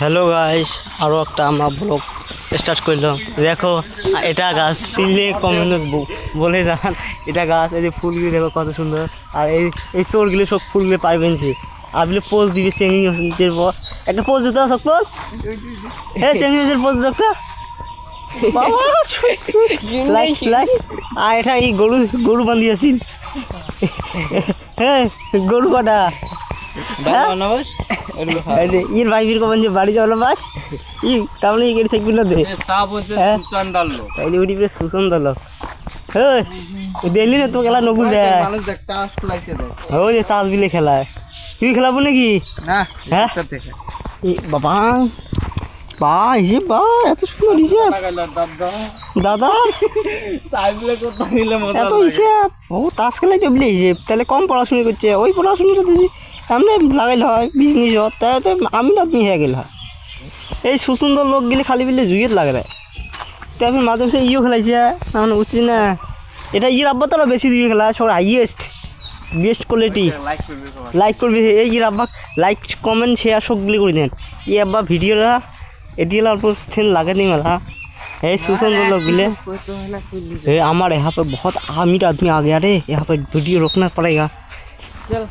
Hello guys, আরও একটা আমরা ব্লগ স্টার্ট করলাম। দেখো এটা গাছ চিনলে কমেন্ট বলে যান এটা গাছ। এই যে ফুলগুলি দেখো কত সুন্দর। আর এই চোরগুলি সব ফুলগুলি পাইবেনছি আপনি পোজ দিবি চেঙ্গি মাছের বস। একটা পোজ দিতে সব পোজ, হ্যাঁ চেঙ্গি মাছের পোজ একটা বাবা লাইক লাইক। আর এটা এই গরু বান্ধিয়েছিল, হ্যাঁ গরু কটা ইর ভাই বীর কমান যে বাড়ি যাওয়ালো বাস ই তাহলে এই গাড়ি থাকবি না দে ওই সুসন্দর লোক। হ্যাঁ দেখলি না তো খেলা নগুল দেয় ওই যে তাস বিলে খেলায়। তুই খেলাবো নাকি? হ্যাঁ বাবা বা হিসেব বা এত সুন্দর হিসেব দাদা এত হিসেব। ও তাস খেলাই তো বলে হিসেব, তাহলে কম পড়াশুনো করছে। ওই পড়াশুনোটা যদি এমনি লাগাইলে হয় বিজনেস হত তাহলে আমি না তুমি হয়ে গেলে হয়। এই সুসুন্দর লোক গেলে খালি বিলে জুইয়ের লাগে রে। তো আমি মাঝে মাঝে ইও খেলাইছে আমার বুঝছি না। এটা ইয়ের আব্বা তো বেশি দিয়ে খেলা সব হাইয়েস্ট বেস্ট কোয়ালিটি। লাইক করবি এই ইয়ের আব্বা, লাইক কমেন্ট শেয়ার সবগুলি করে দেন। ই আব্বা ভিডিওটা এটি অল্প लागे नहीं मला है सुसंदर लोग बिले। हमारे यहाँ पे बहुत अमीर आदमी आ गया रे, यहाँ पे वीडियो रोकना पड़ेगा। चल